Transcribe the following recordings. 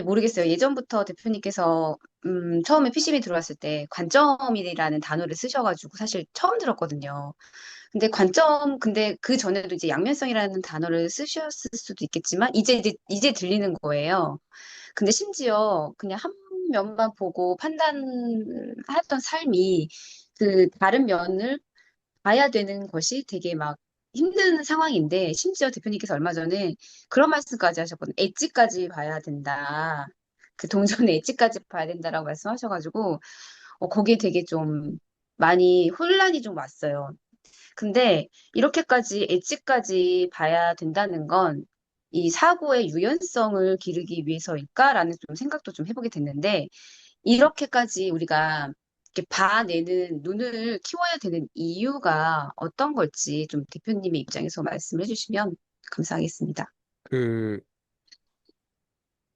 모르겠어요. 예전부터 대표님께서 처음에 PCB 들어왔을 때 관점이라는 단어를 쓰셔가지고 사실 처음 들었거든요. 근데 그 전에도 이제 양면성이라는 단어를 쓰셨을 수도 있겠지만 이제 들리는 거예요. 근데 심지어 그냥 한 면만 보고 판단하던 삶이 그 다른 면을 봐야 되는 것이 되게 막 힘든 상황인데, 심지어 대표님께서 얼마 전에 그런 말씀까지 하셨거든요. 엣지까지 봐야 된다. 그 동전의 엣지까지 봐야 된다라고 말씀하셔가지고, 거기에 되게 좀 많이 혼란이 좀 왔어요. 근데 이렇게까지 엣지까지 봐야 된다는 건 이 사고의 유연성을 기르기 위해서일까라는 좀 생각도 좀 해보게 됐는데, 이렇게까지 우리가 이렇게 봐내는 눈을 키워야 되는 이유가 어떤 걸지 좀 대표님의 입장에서 말씀해 주시면 감사하겠습니다. 그,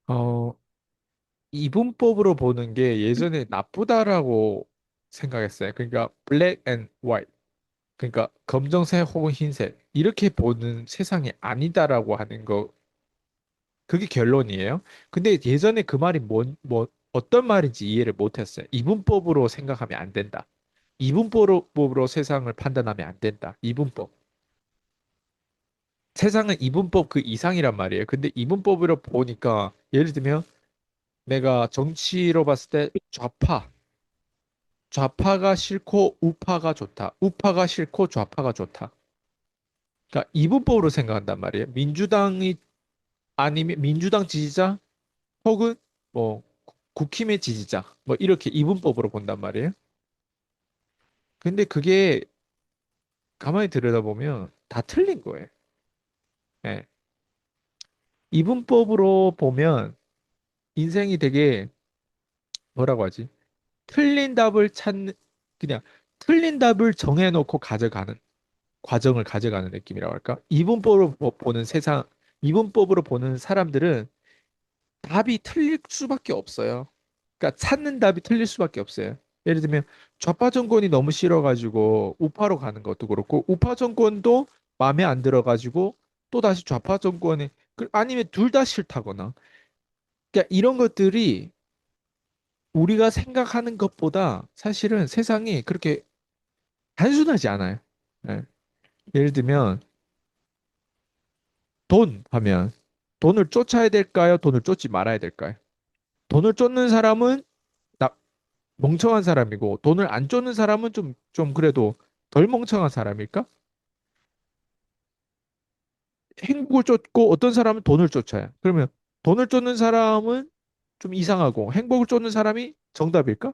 어, 이분법으로 보는 게 예전에 나쁘다라고 생각했어요. 그러니까 블랙 앤 화이트. 그러니까 검정색 혹은 흰색. 이렇게 보는 세상이 아니다라고 하는 거, 그게 결론이에요. 근데 예전에 그 말이 어떤 말인지 이해를 못했어요. 이분법으로 생각하면 안 된다. 이분법으로 세상을 판단하면 안 된다. 이분법. 세상은 이분법 그 이상이란 말이에요. 근데 이분법으로 보니까 예를 들면 내가 정치로 봤을 때 좌파가 싫고 우파가 좋다. 우파가 싫고 좌파가 좋다. 그러니까 이분법으로 생각한단 말이에요. 민주당이 아니면 민주당 지지자 혹은 뭐 국힘의 지지자 뭐 이렇게 이분법으로 본단 말이에요. 근데 그게 가만히 들여다보면 다 틀린 거예요. 예. 이분법으로 보면 인생이 되게 뭐라고 하지? 틀린 답을 찾는 그냥 틀린 답을 정해놓고 가져가는 과정을 가져가는 느낌이라고 할까? 이분법으로 보는 세상, 이분법으로 보는 사람들은 답이 틀릴 수밖에 없어요. 그러니까 찾는 답이 틀릴 수밖에 없어요. 예를 들면 좌파 정권이 너무 싫어가지고 우파로 가는 것도 그렇고 우파 정권도 마음에 안 들어가지고 또 다시 좌파 정권에 아니면 둘 다 싫다거나 그러니까 이런 것들이 우리가 생각하는 것보다 사실은 세상이 그렇게 단순하지 않아요. 예. 예를 들면 돈 하면 돈을 쫓아야 될까요? 돈을 쫓지 말아야 될까요? 돈을 쫓는 사람은 나, 멍청한 사람이고 돈을 안 쫓는 사람은 좀 그래도 덜 멍청한 사람일까? 행복을 쫓고 어떤 사람은 돈을 쫓아요. 그러면 돈을 쫓는 사람은 좀 이상하고 행복을 쫓는 사람이 정답일까?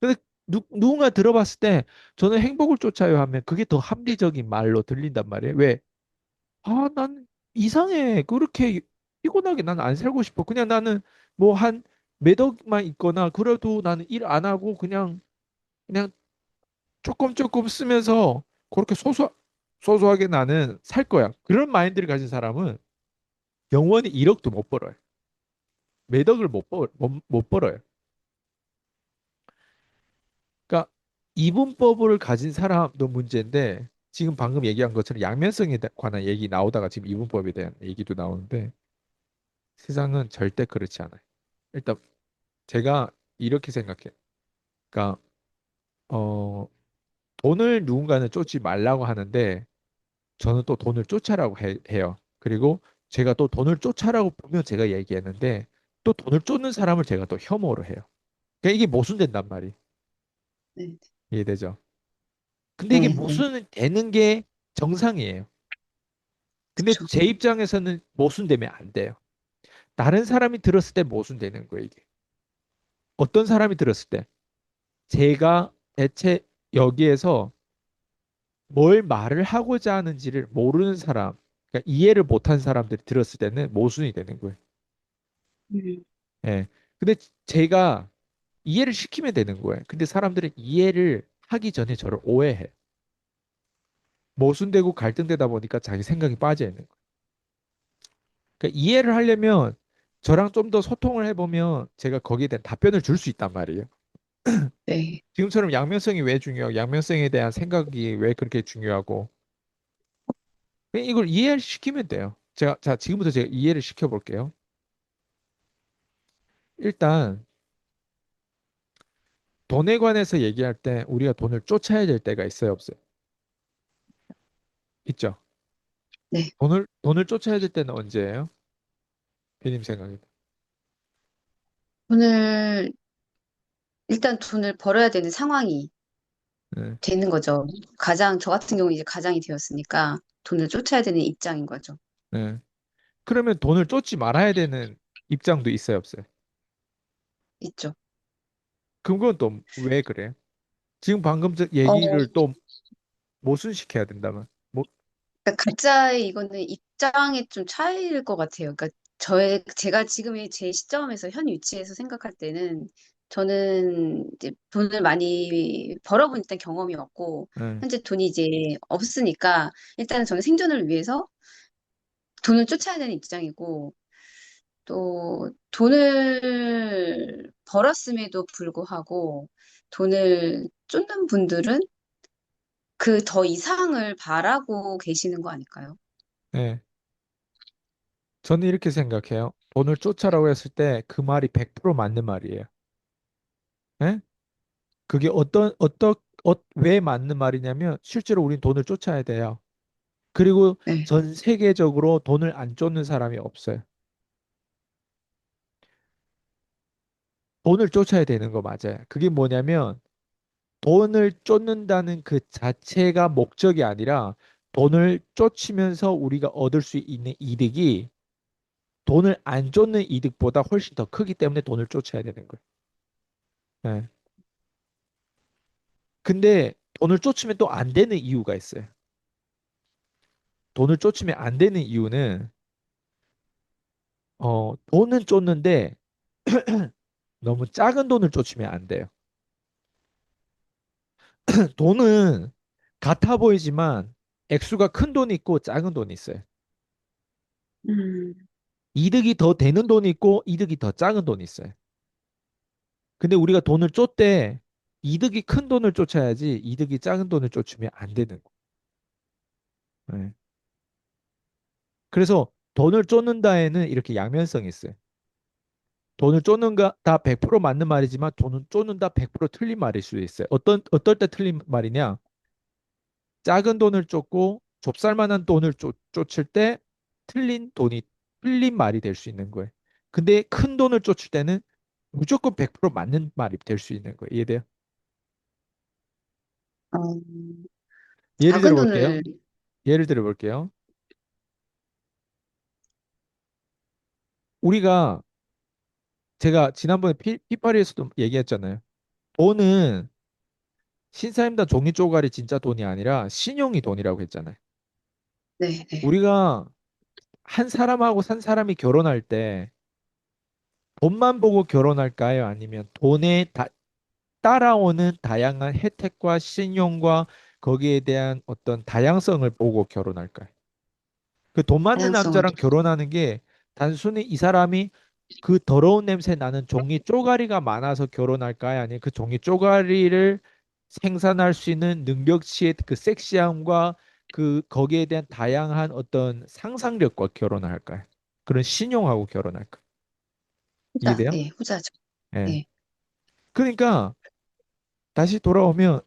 근데 누군가 들어봤을 때 저는 행복을 쫓아요 하면 그게 더 합리적인 말로 들린단 말이에요. 왜? 아, 난 이상해. 그렇게 피곤하게 난 안 살고 싶어. 그냥 나는 뭐 한 매덕만 있거나 그래도 나는 일 안 하고 그냥 조금 쓰면서 그렇게 소소하게 나는 살 거야. 그런 마인드를 가진 사람은 영원히 1억도 못 벌어요. 매덕을 못 벌어요. 그러니까 이분법을 가진 사람도 문제인데 지금 방금 얘기한 것처럼 양면성에 관한 얘기 나오다가 지금 이분법에 대한 얘기도 나오는데 세상은 절대 그렇지 않아요. 일단 제가 이렇게 생각해요. 그러니까 어 돈을 누군가는 쫓지 말라고 하는데 저는 또 돈을 쫓아라고 해요. 그리고 제가 또 돈을 쫓아라고 보면 제가 얘기했는데 또 돈을 쫓는 사람을 제가 또 혐오를 해요. 그러니까 이게 모순된단 말이 네, 이해되죠? 근데 이게 네, 네, 모순되는 게 정상이에요. 근데 그렇죠. 제 입장에서는 모순되면 안 돼요. 다른 사람이 들었을 때 모순되는 거예요, 이게. 어떤 사람이 들었을 때 제가 대체 여기에서 뭘 말을 하고자 하는지를 모르는 사람, 그러니까 이해를 못한 사람들이 들었을 때는 모순이 되는 거예요. 음, 예. 근데 제가 이해를 시키면 되는 거예요. 근데 사람들은 이해를 하기 전에 저를 오해해. 모순되고 갈등되다 보니까 자기 생각이 빠져 있는 거예요. 그러니까 이해를 하려면 저랑 좀 더 소통을 해보면 제가 거기에 대한 답변을 줄 수 있단 말이에요. 네, 지금처럼 양면성이 왜 중요하고 양면성에 대한 생각이 왜 그렇게 중요하고 그냥 이걸 이해를 시키면 돼요. 자, 지금부터 제가 이해를 시켜볼게요. 일단 돈에 관해서 얘기할 때 우리가 돈을 쫓아야 될 때가 있어요, 없어요? 있죠. 네. 돈을 쫓아야 될 때는 언제예요? 비님 생각에. 돈을, 일단 돈을 벌어야 되는 상황이 네, 되는 거죠. 저 같은 경우는 이제 가장이 되었으니까 돈을 쫓아야 되는 입장인 거죠. 네. 그러면 돈을 쫓지 말아야 되는 입장도 있어요, 없어요? 있죠. 그건 또 왜 그래요? 지금 방금 전 어, 얘기를 또 모순시켜야 된다면. 뭐, 그러니까 각자의 이거는 입장의 좀 차이일 것 같아요. 그러니까 제가 지금의 제 시점에서 현 위치에서 생각할 때는 저는 이제 돈을 많이 벌어본 일단 경험이 없고, 네, 현재 돈이 이제 없으니까 일단은 저는 생존을 위해서 돈을 쫓아야 되는 입장이고, 또 돈을 벌었음에도 불구하고 돈을 쫓는 분들은 그 더 이상을 바라고 계시는 거 아닐까요? 네. 저는 이렇게 생각해요. 돈을 쫓아라고 했을 때 그 말이 100% 맞는 말이에요. 예? 그게 왜 맞는 말이냐면 실제로 우린 돈을 쫓아야 돼요. 그리고 네. 전 세계적으로 돈을 안 쫓는 사람이 없어요. 돈을 쫓아야 되는 거 맞아요. 그게 뭐냐면 돈을 쫓는다는 그 자체가 목적이 아니라 돈을 쫓으면서 우리가 얻을 수 있는 이득이 돈을 안 쫓는 이득보다 훨씬 더 크기 때문에 돈을 쫓아야 되는 거예요. 예. 근데 돈을 쫓으면 또 안 되는 이유가 있어요. 돈을 쫓으면 안 되는 이유는 돈은 쫓는데 너무 작은 돈을 쫓으면 안 돼요. 돈은 같아 보이지만 액수가 큰 돈이 있고 작은 돈이 있어요. 음, 이득이 더 되는 돈이 있고 이득이 더 작은 돈이 있어요. 근데 우리가 돈을 쫓되 이득이 큰 돈을 쫓아야지 이득이 작은 돈을 쫓으면 안 되는 거예요. 네. 그래서 돈을 쫓는다에는 이렇게 양면성이 있어요. 돈을 쫓는가 다 100% 맞는 말이지만 돈은 쫓는다 100% 틀린 말일 수도 있어요. 어떨 때 틀린 말이냐? 작은 돈을 쫓고 좁쌀만한 돈을 쫓을 때 틀린 돈이 틀린 말이 될 수 있는 거예요. 근데 큰 돈을 쫓을 때는 무조건 100% 맞는 말이 될 수 있는 거예요. 이해돼요? 어, 예를 들어 작은 볼게요. 돈을, 예를 들어 볼게요. 우리가 제가 지난번에 피파리에서도 얘기했잖아요. 돈은 신사임당 종이 쪼가리 진짜 돈이 아니라 신용이 돈이라고 했잖아요. 네, 네. 우리가 한 사람하고 산 사람이 결혼할 때 돈만 보고 결혼할까요? 아니면 따라오는 다양한 혜택과 신용과 거기에 대한 어떤 다양성을 보고 결혼할까요? 그 돈 많은 다양성을. 남자랑 결혼하는 게 단순히 이 사람이 그 더러운 냄새 나는 종이 쪼가리가 많아서 결혼할까요? 아니면 그 종이 쪼가리를 생산할 수 있는 능력치의 그 섹시함과 그 거기에 대한 다양한 어떤 상상력과 결혼을 할까요? 그런 신용하고 결혼할까요? 이해돼요? 예, 후자죠. 예. 예. 그러니까 다시 돌아오면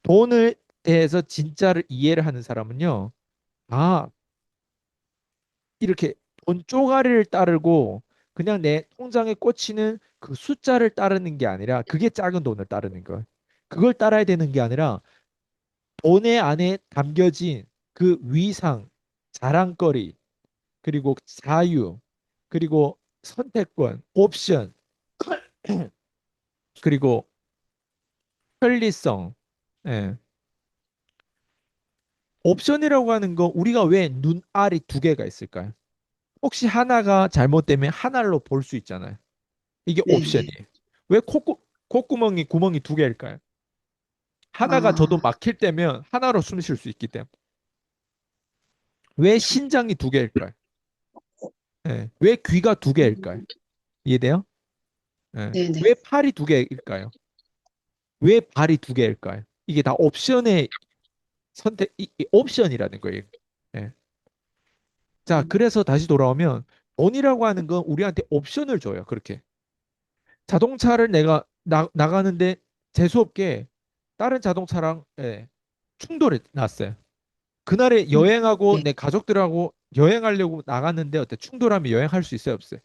돈을 대해서 진짜를 이해를 하는 사람은요. 아, 이렇게 돈 쪼가리를 따르고 그냥 내 통장에 꽂히는 그 숫자를 따르는 게 아니라 그게 작은 돈을 따르는 거예요. 그걸 따라야 되는 게 아니라 돈의 안에 담겨진 그 위상, 자랑거리, 그리고 자유, 그리고 선택권, 옵션, 그리고 편리성. 예. 옵션이라고 하는 거 우리가 왜 눈알이 두 개가 있을까요? 혹시 하나가 잘못되면 하나로 볼 수 있잖아요. 이게 네, 네. 옵션이에요. 왜 구멍이 두 개일까요? 하나가 저도 아, 막힐 때면 하나로 숨 쉴 수 있기 때문에. 왜 신장이 두 개일까요? 예. 왜 귀가 두 개일까요? 이해돼요? 예. 네네. 왜 팔이 두 개일까요? 왜 발이 두 개일까요? 이게 다 옵션의 옵션이라는 거예요. 예. 자, 음, 그래서 다시 돌아오면 돈이라고 하는 건 우리한테 옵션을 줘요. 그렇게. 자동차를 내가 나가는데 재수없게 다른 자동차랑 예, 충돌이 났어요. 그날에 음, 여행하고 네, 내 가족들하고 여행하려고 나갔는데 어때? 충돌하면 여행할 수 있어요, 없어요?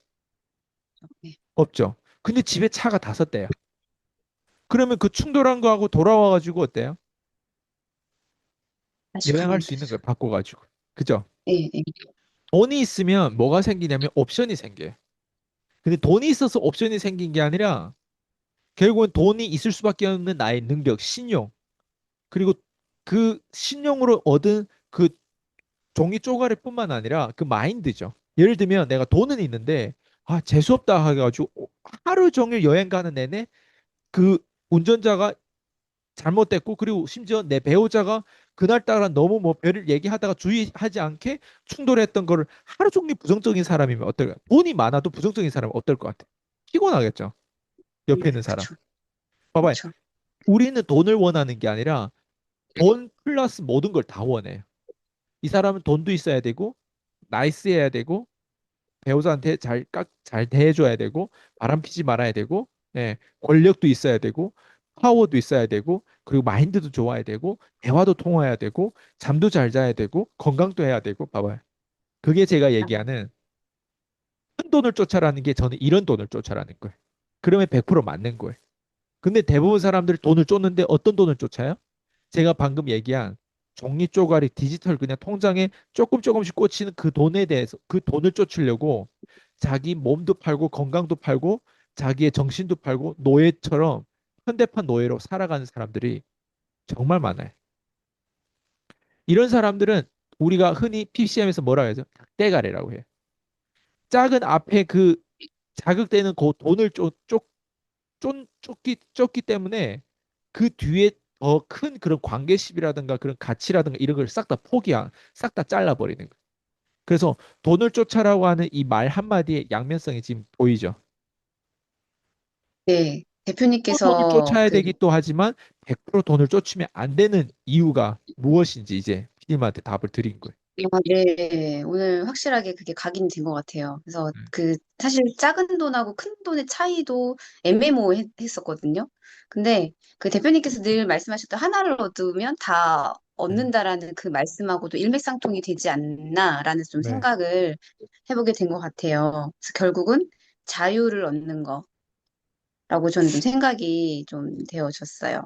네. 없죠. 근데 집에 차가 5대야. 그러면 그 충돌한 거하고 돌아와가지고 어때요? 다시 여행할 가면 수 있는 되죠. 거예요, 바꿔가지고. 그죠? 네, 네. 돈이 있으면 뭐가 생기냐면 옵션이 생겨요. 근데 돈이 있어서 옵션이 생긴 게 아니라 결국은 돈이 있을 수밖에 없는 나의 능력, 신용, 그리고 그 신용으로 얻은 그 종이 쪼가리뿐만 아니라 그 마인드죠. 예를 들면 내가 돈은 있는데 아 재수없다 해가지고 하루 종일 여행 가는 내내 그 운전자가 잘못됐고 그리고 심지어 내 배우자가 그날따라 너무 뭐 별을 얘기하다가 주의하지 않게 충돌했던 거를 하루 종일 부정적인 사람이면 어떨까요? 돈이 많아도 부정적인 사람은 어떨 것 같아? 피곤하겠죠. 옆에 있는 사람. 그쵸, 봐봐요. 그쵸. 우리는 돈을 원하는 게 아니라 돈 플러스 모든 걸 다 원해요. 이 사람은 돈도 있어야 되고 나이스해야 되고 배우자한테 잘 대해줘야 되고 바람 피지 말아야 되고 예, 권력도 있어야 되고 파워도 있어야 되고 그리고 마인드도 좋아야 되고 대화도 통해야 되고 잠도 잘 자야 되고 건강도 해야 되고 봐봐요. 그게 제가 얘기하는 큰 돈을 쫓아라는 게 저는 이런 돈을 쫓아라는 거예요. 그러면 100% 맞는 거예요. 근데 대부분 사람들이 돈을 쫓는데 어떤 돈을 쫓아요? 제가 방금 얘기한 종이 쪼가리 디지털 그냥 통장에 조금 조금씩 꽂히는 그 돈에 대해서 그 돈을 쫓으려고 자기 몸도 팔고 건강도 팔고 자기의 정신도 팔고 노예처럼 현대판 노예로 살아가는 사람들이 정말 많아요. 이런 사람들은 우리가 흔히 PCM에서 뭐라고 하죠? 떼가리라고 해요. 작은 앞에 그 자극되는 그 돈을 쫓기 때문에 그 뒤에 더 큰 그런 관계십이라든가 그런 가치라든가 이런 걸 싹 다 잘라버리는 거예요. 그래서 돈을 쫓아라고 하는 이 말 한마디에 양면성이 지금 보이죠. 네, 또 돈을 대표님께서 쫓아야 그 되기 또 하지만 100% 돈을 쫓으면 안 되는 이유가 무엇인지 이제 피디님한테 답을 드린 거예요. 아, 네, 오늘 확실하게 그게 각인이 된 것 같아요. 그래서 그 사실 작은 돈하고 큰 돈의 차이도 애매모호했었거든요. 근데 그 대표님께서 늘 말씀하셨던 하나를 얻으면 다 네. 얻는다라는 그 말씀하고도 일맥상통이 되지 않나라는 좀 네. 생각을 해보게 된 것 같아요. 그래서 결국은 자유를 얻는 거라고 저는 좀 생각이 좀 되어졌어요.